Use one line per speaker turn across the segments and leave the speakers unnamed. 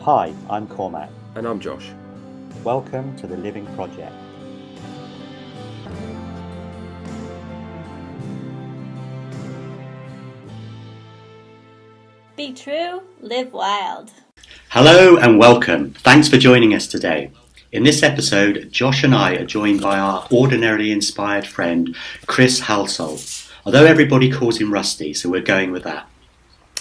Hi, I'm Cormac.
And I'm Josh.
Welcome to the Living Project.
Be true, live wild.
Hello and welcome. Thanks for joining us today. In this episode, Josh and I are joined by our ordinarily inspired friend, Chris Halsall. Although everybody calls him Rusty, so we're going with that.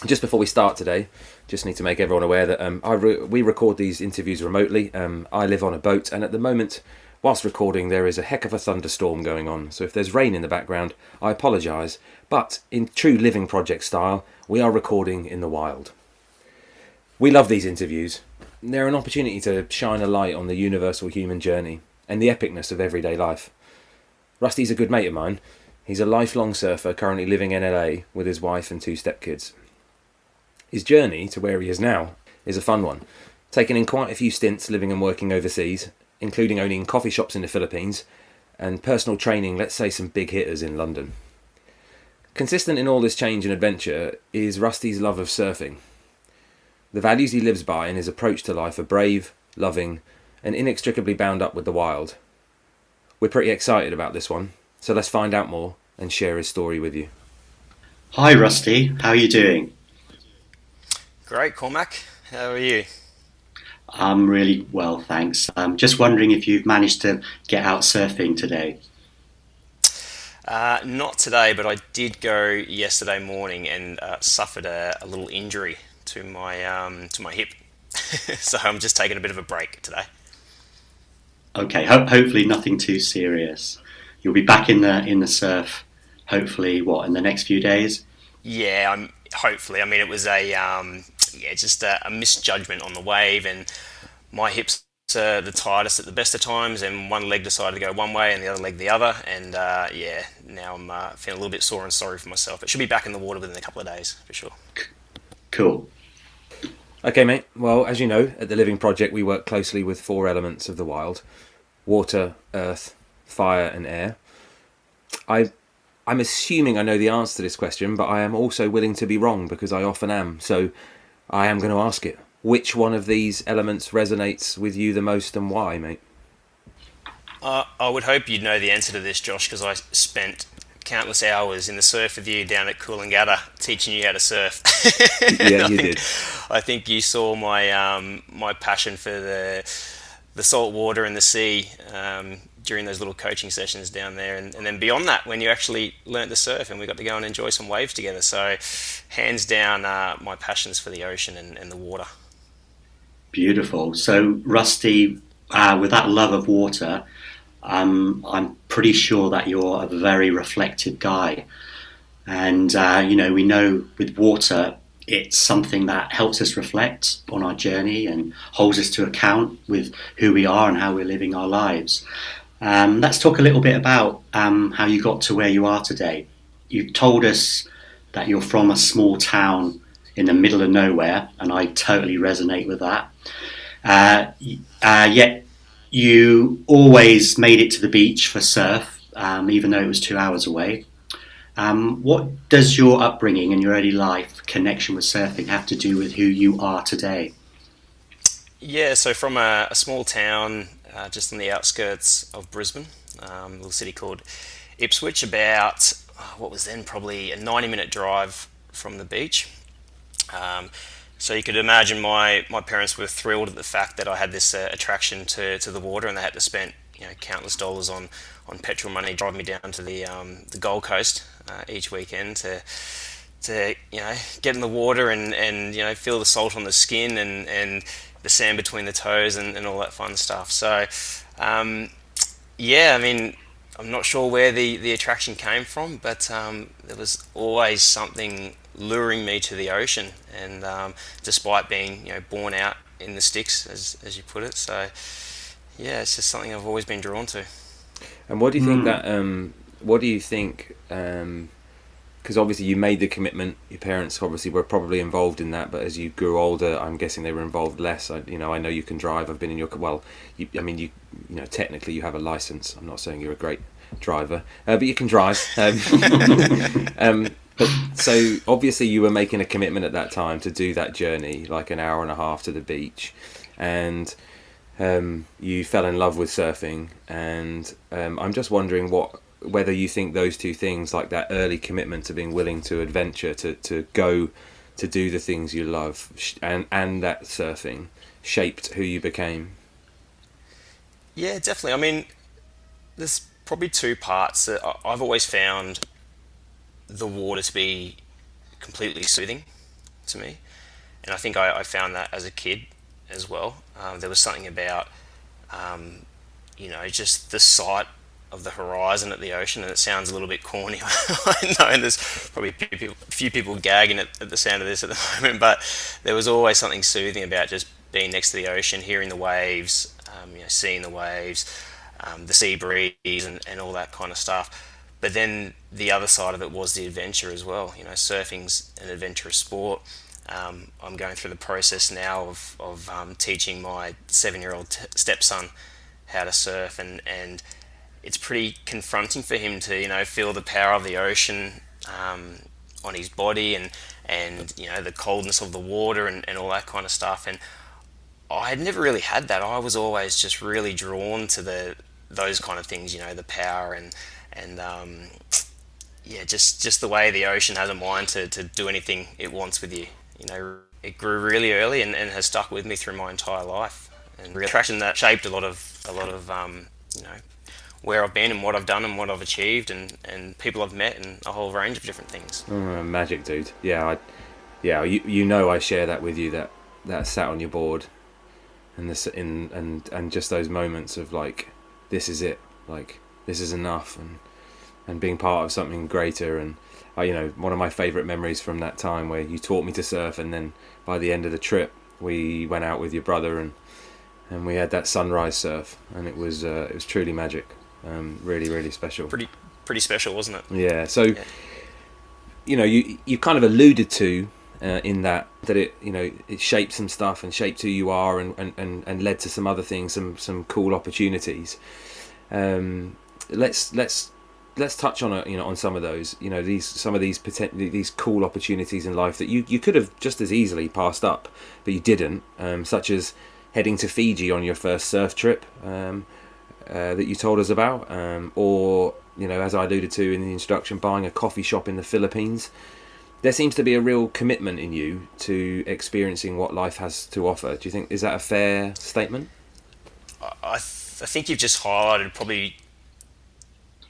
Just before we start today, just need to make everyone aware that we record these interviews remotely. I live on a boat, and at the moment, whilst recording, there is a heck of a thunderstorm going on. So if there's rain in the background, I apologise. But in true Living Project style, we are recording in the wild. We love these interviews. They're an opportunity to shine a light on the universal human journey and the epicness of everyday life. Rusty's a good mate of mine. He's a lifelong surfer currently living in LA with his wife and 2 stepkids. His journey to where he is now is a fun one, taking in quite a few stints living and working overseas, including owning coffee shops in the Philippines and personal training, let's say some big hitters in London. Consistent in all this change and adventure is Rusty's love of surfing. The values he lives by and his approach to life are brave, loving, and inextricably bound up with the wild. We're pretty excited about this one, so let's find out more and share his story with you.
Hi Rusty, how are you doing?
Great, Cormac. How are you?
I'm really well, thanks. I'm just wondering if you've managed to get out surfing today.
Not today, but I did go yesterday morning and suffered a little injury to my hip. So I'm just taking a bit of a break today.
Okay, hopefully nothing too serious. You'll be back in the surf, hopefully, in the next few days?
Yeah, hopefully. I mean, it was just a misjudgment on the wave, and my hips are the tightest at the best of times, and one leg decided to go one way and the other leg the other, and now I'm feeling a little bit sore and sorry for myself. It should be back in the water within a couple of days, for sure.
Cool.
Okay, mate. Well, as you know, at the Living Project, we work closely with 4 elements of the wild: water, earth, fire, and air. I'm assuming I know the answer to this question, but I am also willing to be wrong because I often am. So I am going to ask it. Which one of these elements resonates with you the most and why, mate?
I would hope you'd know the answer to this, Josh, because I spent countless hours in the surf with you down at Coolangatta teaching you how to surf.
Yeah, you did.
I think you saw my passion for the salt water and the sea during those little coaching sessions down there, and then beyond that, when you actually learnt to surf and we got to go and enjoy some waves together. So hands down, my passion's for the ocean and the water.
Beautiful. So Rusty, with that love of water, I'm pretty sure that you're a very reflective guy. And, we know with water, it's something that helps us reflect on our journey and holds us to account with who we are and how we're living our lives. Let's talk a little bit about how you got to where you are today. You told us that you're from a small town in the middle of nowhere, and I totally resonate with that. Yet you always made it to the beach for surf, even though it was 2 hours away. What does your upbringing and your early life connection with surfing have to do with who you are today?
Yeah, so from a small town just on the outskirts of Brisbane, a little city called Ipswich, about what was then probably a 90-minute drive from the beach. So you could imagine my parents were thrilled at the fact that I had this attraction to the water, and they had to spend countless dollars on petrol money driving me down to the Gold Coast each weekend to get in the water and feel the salt on the skin and the sand between the toes and all that fun stuff. So I mean, I'm not sure where the attraction came from, but there was always something luring me to the ocean, and despite being born out in the sticks, as you put it. So it's just something I've always been drawn to.
And what do you think that? What do you think? Because obviously you made the commitment. Your parents obviously were probably involved in that, but as you grew older, I'm guessing they were involved less. I know you can drive. I've been in your technically you have a license. I'm not saying you're a great driver, but you can drive. But so obviously you were making a commitment at that time to do that journey, like an hour and a half to the beach, and you fell in love with surfing. And I'm just wondering whether you think those two things, like that early commitment to being willing to adventure, to go to do the things you love, and that surfing shaped who you became.
Yeah, definitely. I mean, there's probably two parts. I've always found the water to be completely soothing to me, and I think I found that as a kid as well. There was something about just the sight of the horizon at the ocean, and it sounds a little bit corny. I know, and there's probably a few people gagging at the sound of this at the moment, but there was always something soothing about just being next to the ocean, hearing the waves, seeing the waves, the sea breeze, and all that kind of stuff. But then the other side of it was the adventure as well. Surfing's an adventurous sport. I'm going through the process now of teaching my 7-year-old stepson how to surf, and it's pretty confronting for him to feel the power of the ocean on his body, and the coldness of the water, and all that kind of stuff. And I had never really had that. I was always just really drawn to those kind of things, the power, and yeah, just the way the ocean has a mind to do anything it wants with you. It grew really early, and has stuck with me through my entire life. And really attraction that shaped a lot of you know where I've been and what I've done and what I've achieved, and people I've met, and a whole range of different things.
Magic, dude. Yeah, I share that with you. That sat on your board, and and just those moments of like, this is it, like this is enough, and being part of something greater. And one of my favourite memories from that time where you taught me to surf, and then by the end of the trip we went out with your brother, and we had that sunrise surf, and it was truly magic. Really, really special.
Pretty special, wasn't it?
Yeah. So, you kind of alluded to in that it shaped some stuff and shaped who you are, and led to some other things, some cool opportunities. Let's touch on on some of those. These cool opportunities in life that you could have just as easily passed up, but you didn't. Such as heading to Fiji on your first surf trip. That you told us about, or as I alluded to in the introduction, buying a coffee shop in the Philippines. There seems to be a real commitment in you to experiencing what life has to offer. Do you think, is that a fair statement?
I think you've just highlighted probably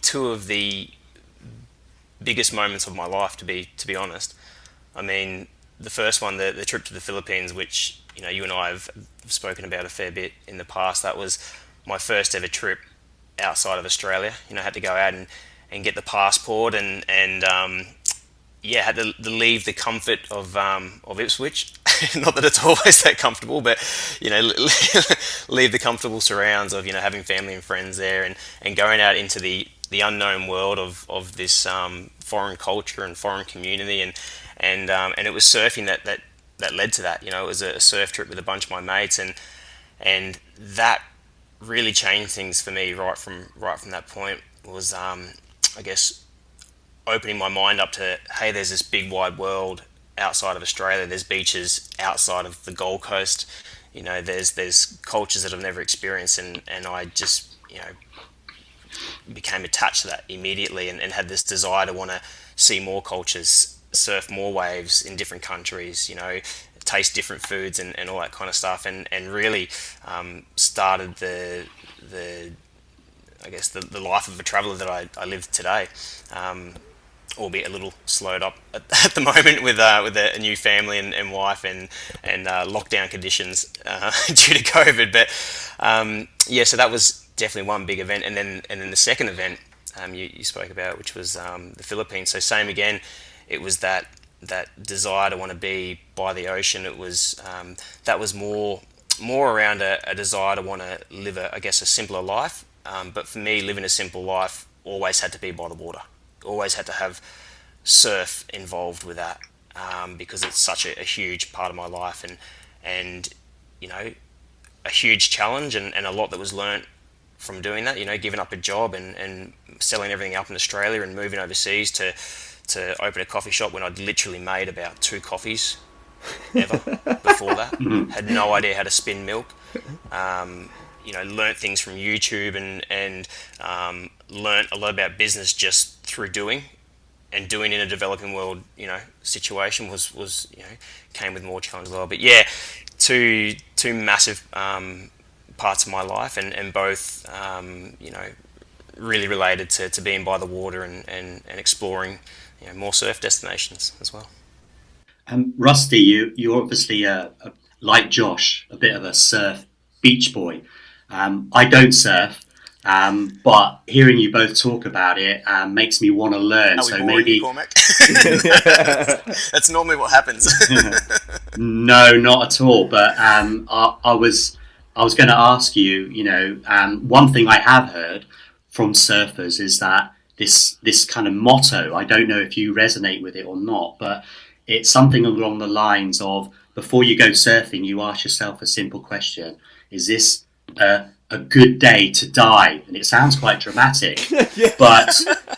two of the biggest moments of my life, to be honest. I mean, the first one, the trip to the Philippines, which you and I have spoken about a fair bit in the past. That was my first ever trip outside of Australia. I had to go out and get the passport, and had to leave the comfort of Ipswich. Not that it's always that comfortable, but leave the comfortable surrounds of having family and friends there, and going out into the unknown world of this foreign culture and foreign community, and it was surfing that led to that. It was a surf trip with a bunch of my mates, and that really changed things for me right from that point. Was I guess opening my mind up to, hey, there's this big wide world outside of Australia. There's beaches outside of the Gold Coast. There's cultures that I've never experienced, and I just became attached to that immediately, and had this desire to want to see more cultures, surf more waves in different countries, taste different foods, and all that kind of stuff, and really started the I guess the life of a traveller that I live today, albeit a little slowed up at the moment with a new family and wife, and lockdown conditions due to COVID. But so that was definitely one big event, and then the second event you spoke about, which was the Philippines. So same again, it was that desire to want to be by the ocean. It was that was more around a desire to want to live a simpler life. But for me, living a simple life always had to be by the water. Always had to have surf involved with that, because it's such a huge part of my life, and a huge challenge, and a lot that was learnt from doing that. Giving up a job and selling everything up in Australia and moving overseas to to open a coffee shop when I'd literally made about 2 coffees ever before that. Had no idea how to spin milk. Learnt things from YouTube and learnt a lot about business just through doing. And doing in a developing world, situation was came with more challenge as well. But yeah, two massive parts of my life, and both really related to being by the water and exploring more surf destinations as well.
Rusty, you're obviously like Josh, a bit of a surf beach boy. I don't surf. But hearing you both talk about it makes me want to learn.
Are we boring you, Cormac? That's normally what happens.
No, not at all. But I was going to ask you. One thing I have heard from surfers is that this kind of motto. I don't know if you resonate with it or not, but it's something along the lines of, before you go surfing, you ask yourself a simple question: is this a good day to die? And it sounds quite dramatic, yeah. But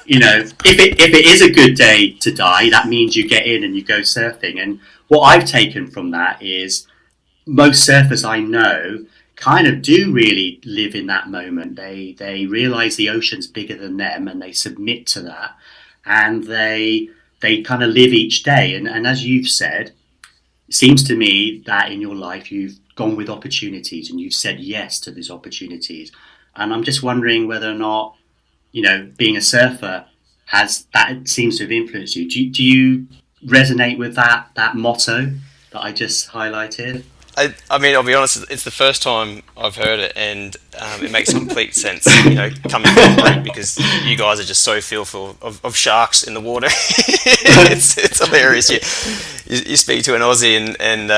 if it is a good day to die, that means you get in and you go surfing. And what I've taken from that is, most surfers I know kind of do really live in that moment. They realize the ocean's bigger than them, and they submit to that, and they kind of live each day. And as you've said, it seems to me that in your life you've gone with opportunities and you've said yes to these opportunities. And I'm just wondering whether or not, being a surfer it seems to have influenced you. Do you resonate with that motto that I just highlighted?
I mean, I'll be honest, it's the first time I've heard it, and it makes complete sense, coming from the group, because you guys are just so fearful of sharks in the water. it's hilarious. You speak to an Aussie and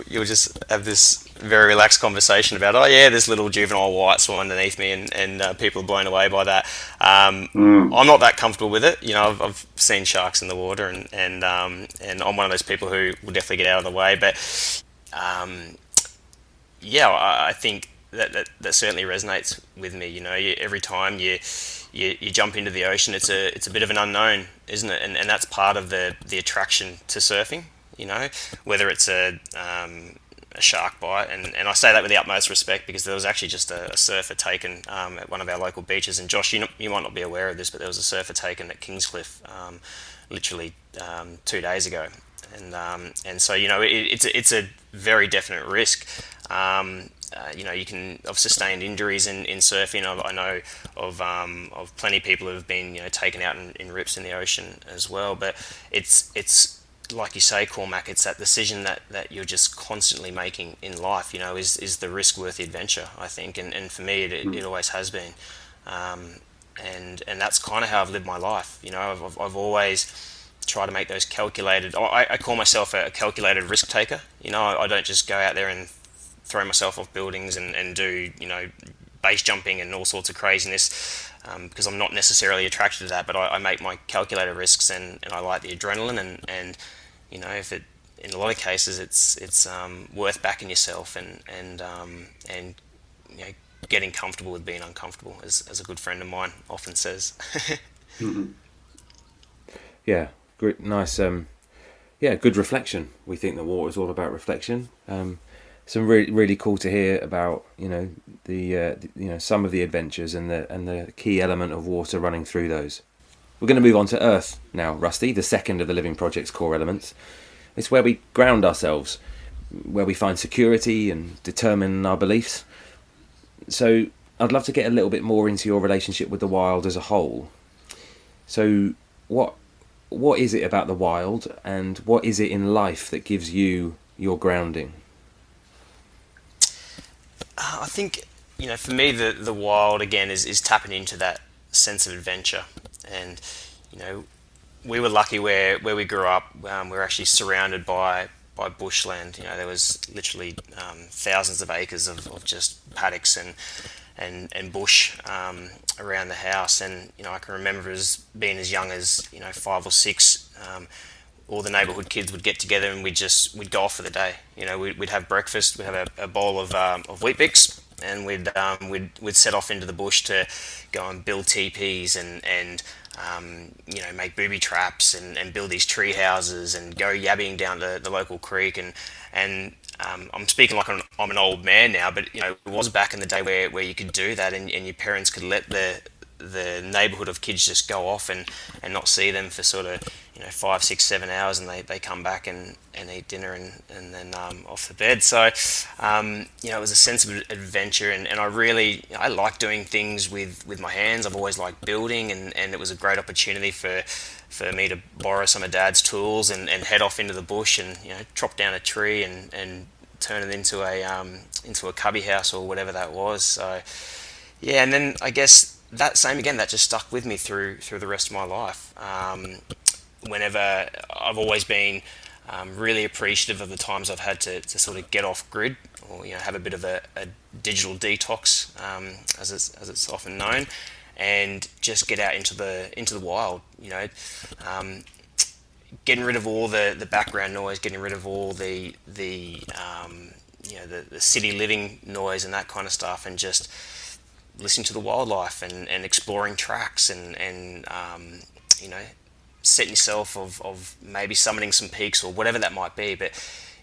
you'll just have this very relaxed conversation about, oh yeah, this little juvenile white swam underneath me, and people are blown away by that. I'm not that comfortable with it. I've seen sharks in the water, and I'm one of those people who will definitely get out of the way, but I think that certainly resonates with me. Every time you jump into the ocean, it's a bit of an unknown, isn't it? And that's part of the attraction to surfing. Whether it's a shark bite, and I say that with the utmost respect, because there was actually just a surfer taken at one of our local beaches. And Josh, you might not be aware of this, but there was a surfer taken at Kingscliff literally 2 days ago. And so it's a very definite risk. I've sustained injuries in surfing. I know of plenty of people who have been taken out in rips in the ocean as well. But it's like you say, Cormac, it's that decision that you're just constantly making in life. Is the risk worth the adventure? I think, and for me, it always has been. And that's kind of how I've lived my life. I've always try to make those calculated. I call myself a calculated risk taker. I don't just go out there and throw myself off buildings and do base jumping and all sorts of craziness, because I'm not necessarily attracted to that. But I make my calculated risks, and I like the adrenaline, and if it, in a lot of cases, it's worth backing yourself and getting comfortable with being uncomfortable, as a good friend of mine often says.
Yeah. Nice, good reflection. We think the water is all about reflection. Some really cool to hear about some of the adventures and the key element of water running through those. We're going to move on to Earth now, Rusty, the second of the Living Project's core elements. It's where we ground ourselves, where we find security and determine our beliefs. So I'd love to get a little bit more into your relationship with the wild as a whole. So what is it about the wild, and what is it in life that gives you your grounding?
I think, for me, the wild, again, is tapping into that sense of adventure. And, we were lucky where we grew up. We were actually surrounded by bushland. There was literally thousands of acres of just paddocks and bush around the house, and I can remember being as young as 5 or 6. All the neighbourhood kids would get together and we'd go off for the day. We'd have breakfast. We'd have a bowl of Weet-Bix, and we'd set off into the bush to go and build teepees and make booby traps and build these tree houses and go yabbing down to the local creek. And I'm speaking like I'm an old man now, but it was back in the day where you could do that, and your parents could let the neighborhood of kids just go off and not see them for sort of 5, 6, 7 hours, and they come back and eat dinner and then off to bed. So it was a sense of adventure, and I like doing things with my hands. I've always liked building, and it was a great opportunity for me to borrow some of Dad's tools and head off into the bush and chop down a tree and turn it into a cubby house or whatever that was. So yeah, and then I guess that just stuck with me through the rest of my life. Whenever I've always been really appreciative of the times I've had to sort of get off grid, or have a bit of a digital detox, as it's often known, and just get out into the wild. Getting rid of all the background noise, getting rid of all the city living noise and that kind of stuff, and just listening to the wildlife and exploring tracks and setting yourself of maybe summiting some peaks or whatever that might be. But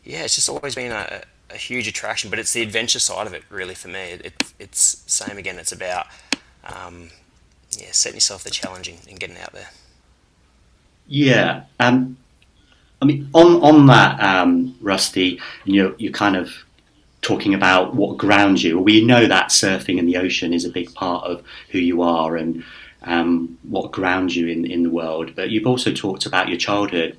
yeah, it's just always been a huge attraction, but it's the adventure side of it really for me. It's same again, it's about setting yourself the challenge and getting out there.
Yeah. I mean, on that, Rusty, you're kind of talking about what grounds you. We know that surfing in the ocean is a big part of who you are and what grounds you in the world. But you've also talked about your childhood.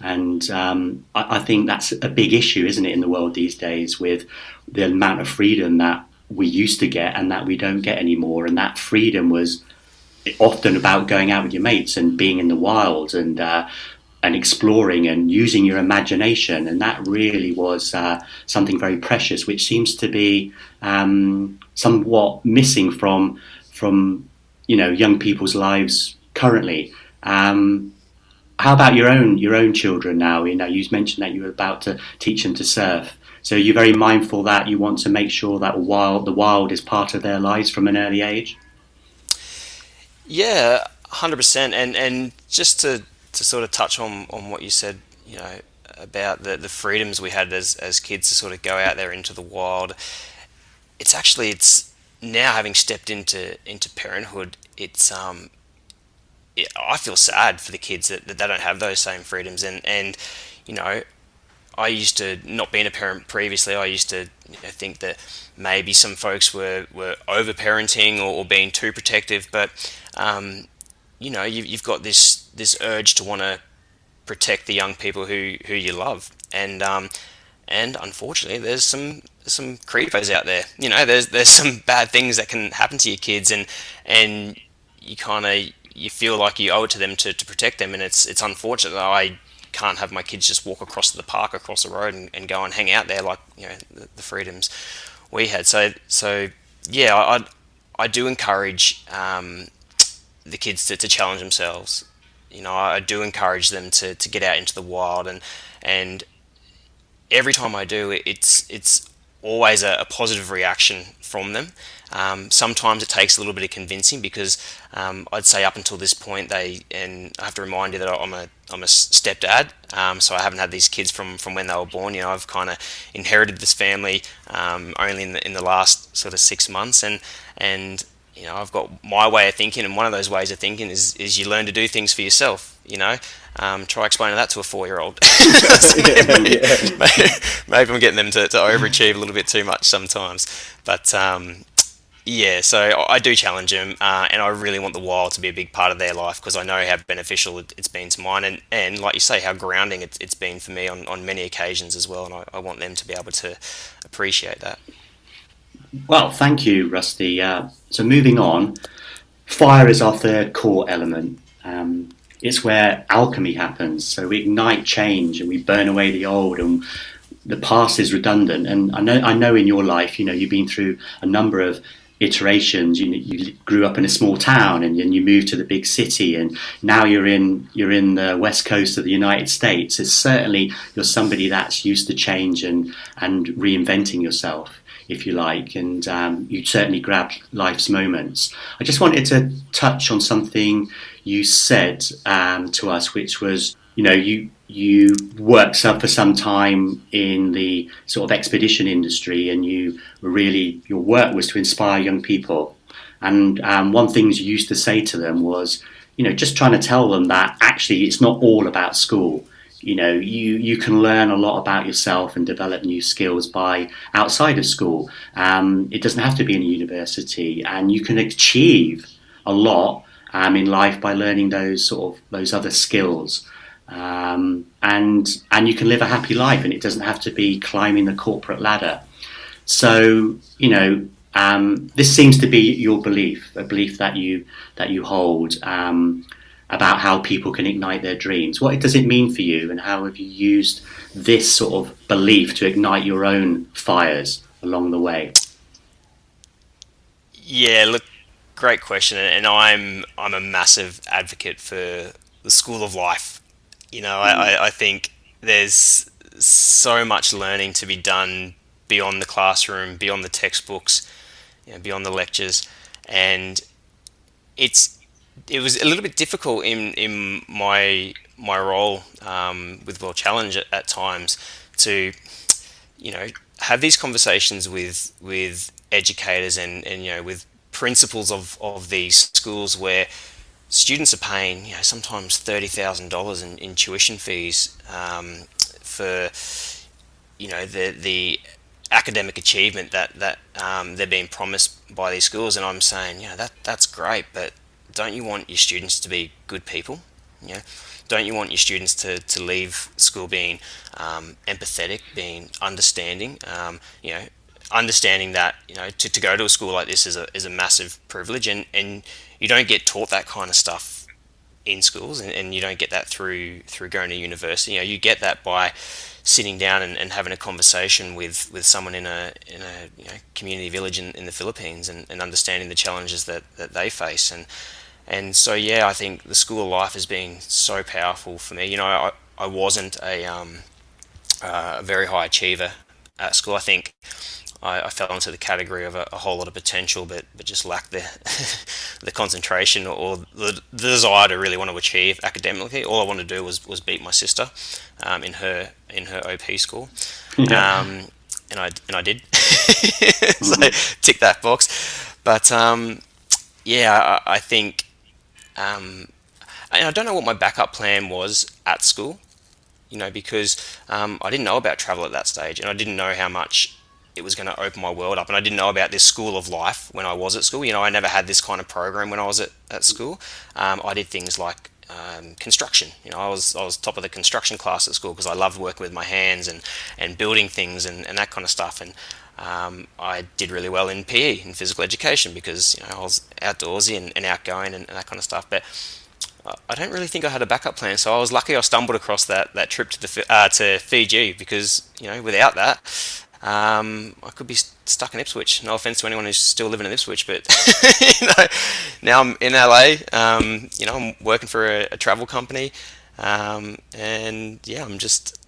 And I think that's a big issue, isn't it, in the world these days, with the amount of freedom that we used to get and that we don't get anymore. And that freedom was often about going out with your mates and being in the wild and exploring and using your imagination. And that really was something very precious, which seems to be somewhat missing from young people's lives currently. How about your own children now? You mentioned that you were about to teach them to surf. So you're very mindful that you want to make sure that the wild is part of their lives from an early age?
Yeah, 100%. And just to sort of touch on what you said, about the freedoms we had as kids to sort of go out there into the wild. It's now, having stepped into parenthood, I feel sad for the kids that they don't have those same freedoms. And I used to, not being a parent previously, I used to think that maybe some folks were over-parenting or being too protective. But you've got this urge to want to protect the young people who you love, and unfortunately there's some creepos out there. There's some bad things that can happen to your kids, and you feel like you owe it to them to protect them. And it's unfortunate that I can't have my kids just walk across to the park across the road and go and hang out there like the freedoms we had. So yeah, I do encourage the kids to challenge themselves. I do encourage them to get out into the wild, and every time I do, it's always a positive reaction from them. Sometimes it takes a little bit of convincing, because I'd say up until this point, and I have to remind you that I'm a stepdad, so I haven't had these kids from when they were born. I've kind of inherited this family only in the last sort of 6 months, and I've got my way of thinking, and one of those ways of thinking is you learn to do things for yourself. Try explaining that to a 4-year-old. Maybe I'm getting them to overachieve a little bit too much sometimes, but yeah. So I do challenge them, and I really want the wild to be a big part of their life, because I know how beneficial it's been to mine, and like you say, how grounding it's been for me on many occasions as well, and I want them to be able to appreciate that.
Well, thank you, Rusty. So moving on, fire is our third core element. It's where alchemy happens. So we ignite change and we burn away the old, and the past is redundant. And I know in your life, you've been through a number of iterations. You grew up in a small town, and then you moved to the big city, and now you're in the west coast of the United States. It's certainly, you're somebody that's used to change and reinventing yourself, if you like, and you certainly grabbed life's moments. I just wanted to touch on something you said to us, which was, you worked for some time in the sort of expedition industry, and your work was to inspire young people. And one thing you used to say to them was, just trying to tell them that actually it's not all about school. You can learn a lot about yourself and develop new skills by outside of school. It doesn't have to be in a university, and you can achieve a lot in life by learning those other skills. And you can live a happy life, and it doesn't have to be climbing the corporate ladder. So this seems to be your belief, a belief that you hold about how people can ignite their dreams. What does it mean for you, and how have you used this sort of belief to ignite your own fires along the way?
Yeah, look, great question, and I'm a massive advocate for the school of life. I think there's so much learning to be done beyond the classroom, beyond the textbooks, beyond the lectures, and it was a little bit difficult in my role with World Challenge at times to have these conversations with educators and with principals of these schools where students are paying sometimes $30,000 in tuition fees for the academic achievement that they're being promised by these schools. And I'm saying that's great, but don't you want your students to be good people? Don't you want your students to leave school being empathetic, being understanding? Understanding that to go to a school like this is a massive privilege, and you don't get taught that kind of stuff in schools, and you don't get that through going to university. You get that by sitting down and having a conversation with someone in a community village in the Philippines, and understanding the challenges that they face. And so I think the school of life has been so powerful for me. I wasn't a very high achiever at school. I think I fell into the category of a whole lot of potential, but just lacked the the concentration or the desire to really want to achieve academically. All I wanted to do was beat my sister in her OP school,
Yeah.
and I did. So tick that box. But I think I don't know what my backup plan was at school, because I didn't know about travel at that stage, and I didn't know how much it was going to open my world up, and I didn't know about this school of life when I was at school. I never had this kind of program when I was at school. I did things like construction. I was top of the construction class at school because I loved working with my hands and building things and that kind of stuff. And I did really well in PE, in physical education, because I was outdoorsy and outgoing and that kind of stuff. But I don't really think I had a backup plan, so I was lucky I stumbled across that trip to Fiji, because without that I could be stuck in Ipswich. No offense to anyone who's still living in Ipswich, but now I'm in LA. I'm working for a travel company, and I'm just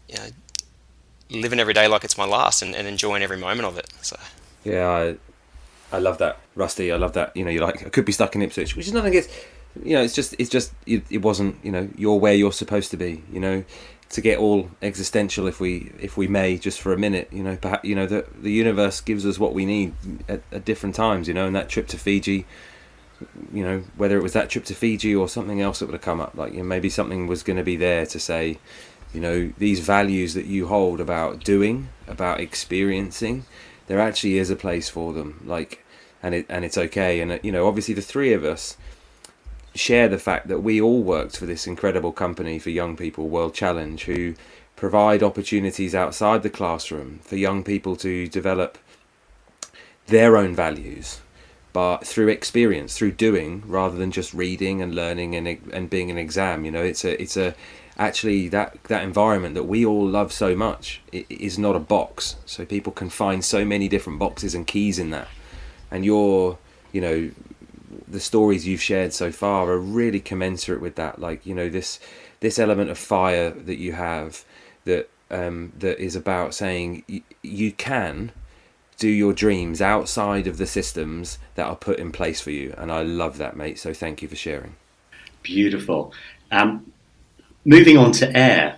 living every day like it's my last, and enjoying every moment of it. So
I love that, Rusty. I love that. You're like, I could be stuck in Ipswich, which is nothing against. It's just it wasn't. You're where you're supposed to be. To get all existential, if we may, just for a minute. Perhaps the universe gives us what we need at different times. And that trip to Fiji. Whether it was that trip to Fiji or something else that would have come up, like maybe something was going to be there to say, these values that you hold about doing, about experiencing, there actually is a place for them. And it's okay. And obviously the three of us share the fact that we all worked for this incredible company for young people, World Challenge, who provide opportunities outside the classroom for young people to develop their own values, but through experience, through doing, rather than just reading and learning and being an exam. It's actually that environment that we all love so much. It is not a box, so people can find so many different boxes and keys in that. And the stories you've shared so far are really commensurate with that. This element of fire that you have, that is about saying you can do your dreams outside of the systems that are put in place for you. And I love that, mate. So thank you for sharing.
Beautiful. Moving on to air.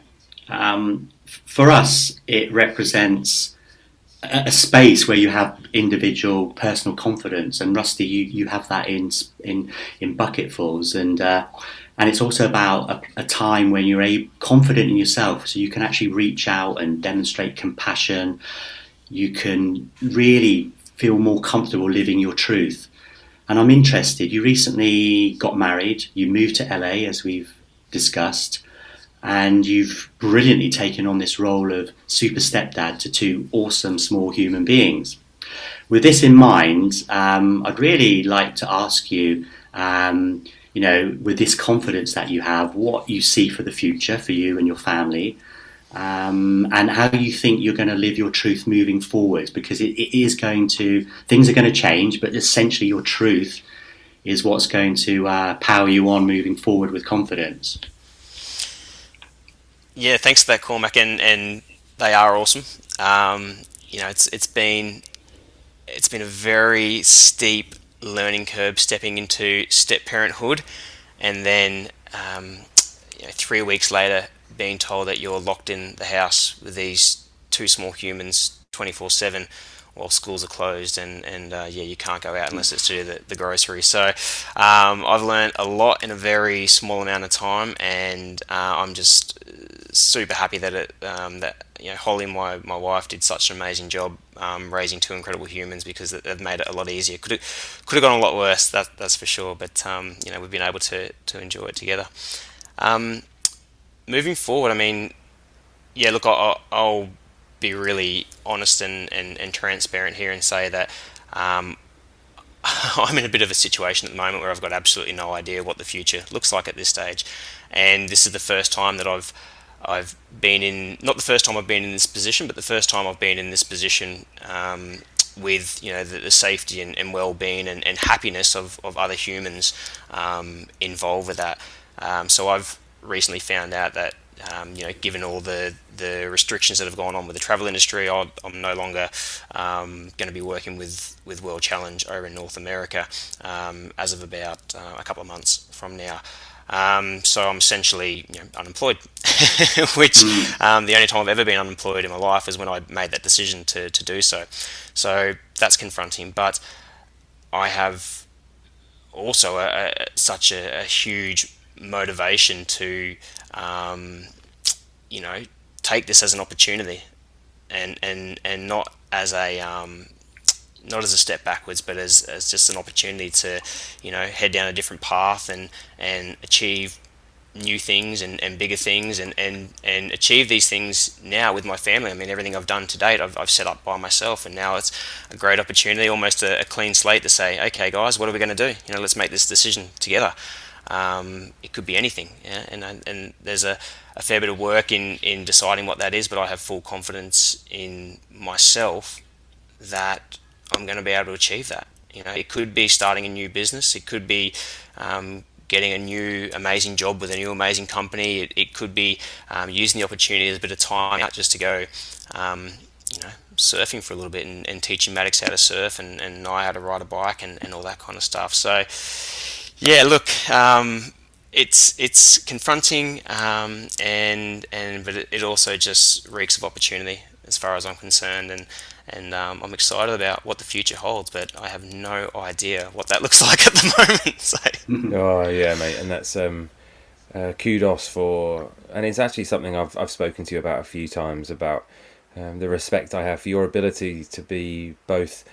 For us, it represents a space where you have individual personal confidence, and Rusty, you have that in bucketfuls, and it's also about a time when you're confident in yourself, so you can actually reach out and demonstrate compassion. You can really feel more comfortable living your truth. And I'm interested, you recently got married, you moved to LA as we've discussed, and you've brilliantly taken on this role of super stepdad to two awesome small human beings. With this in mind, I'd really like to ask you, with this confidence that you have, what you see for the future for you and your family, and how you think you're going to live your truth moving forward, because things are going to change, but essentially your truth is what's going to power you on moving forward with confidence.
Yeah, thanks for that, Cormac, and they are awesome. It's been a very steep learning curve stepping into step parenthood, and then 3 weeks later being told that you're locked in the house with these two small humans 24/7 while schools are closed, and you can't go out unless it's to do the groceries. So I've learned a lot in a very small amount of time, and I'm just super happy that Holly, my wife, did such an amazing job raising two incredible humans, because they've made it a lot easier. Could have gone a lot worse, that's for sure, but we've been able to enjoy it together. Moving forward, look, I'll be really honest and transparent here and say that I'm in a bit of a situation at the moment where I've got absolutely no idea what the future looks like at this stage, and this is the first time that I've been in, not the first time I've been in this position, but the first time I've been in this position with the safety and well-being and happiness of other humans involved with that. So I've recently found out that given all the restrictions that have gone on with the travel industry, I'm no longer going to be working with World Challenge over in North America as of about a couple of months from now. So I'm essentially unemployed, which the only time I've ever been unemployed in my life is when I made that decision to do so. So that's confronting, but I have also such a huge motivation to take this as an opportunity, and not as a step backwards, but as just an opportunity to head down a different path and achieve new things and bigger things, and achieve these things now with my family. Everything I've done to date, I've set up by myself, and now it's a great opportunity, almost a clean slate, to say, okay guys, what are we going to do? Let's make this decision together. It could be anything, yeah? And there's a fair bit of work in deciding what that is, but I have full confidence in myself that I'm going to be able to achieve that. It could be starting a new business, it could be getting a new amazing job with a new amazing company, it could be using the opportunity as a bit of time out just to go surfing for a little bit and teaching Maddox how to surf and I how to ride a bike and all that kind of stuff. So yeah, look, it's confronting, but it also just reeks of opportunity as far as I'm concerned, and I'm excited about what the future holds, but I have no idea what that looks like at the moment. So.
Oh yeah, mate, and that's kudos for, and it's actually something I've spoken to you about a few times, about the respect I have for your ability to be both,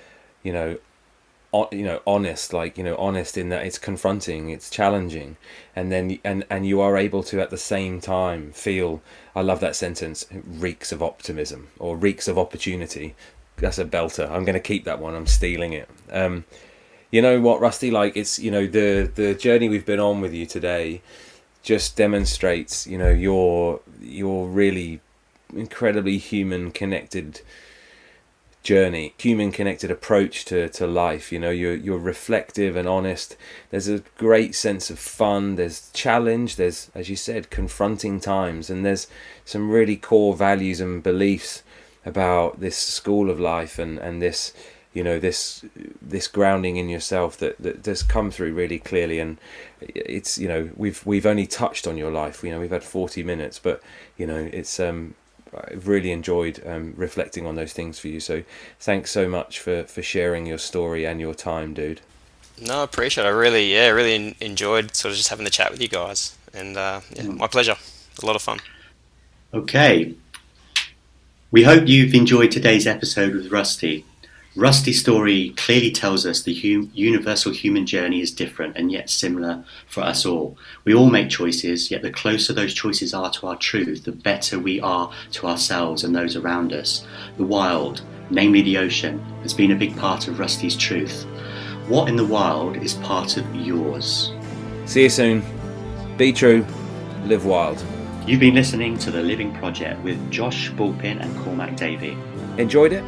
honest, honest in that it's confronting, it's challenging, and then and you are able to at the same time feel, I love that sentence, reeks of optimism or reeks of opportunity. That's a belter. I'm going to keep that one. I'm stealing it. You know what, Rusty? It's the journey we've been on with you today just demonstrates your really incredibly human connected journey, human connected approach to life. You're reflective and honest. There's a great sense of fun, there's challenge, there's, as you said, confronting times, and there's some really core values and beliefs about this school of life and this this grounding in yourself that does come through really clearly. And it's, we've only touched on your life. We've had 40 minutes, but it's I've really enjoyed reflecting on those things for you. So thanks so much for sharing your story and your time, dude.
No, I appreciate it. I really enjoyed sort of just having the chat with you guys. And my pleasure. A lot of fun.
Okay. We hope you've enjoyed today's episode with Rusty. Rusty's story clearly tells us the universal human journey is different and yet similar for us all. We all make choices, yet the closer those choices are to our truth, the better we are to ourselves and those around us. The wild, namely the ocean, has been a big part of Rusty's truth. What in the wild is part of yours?
See you soon. Be true. Live wild.
You've been listening to The Living Project with Josh Bulpin and Cormac Davey.
Enjoyed it?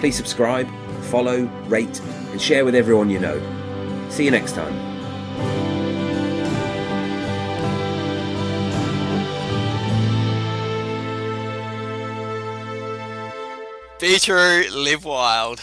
Please subscribe, follow, rate, and share with everyone you know. See you next time.
Be true, live wild.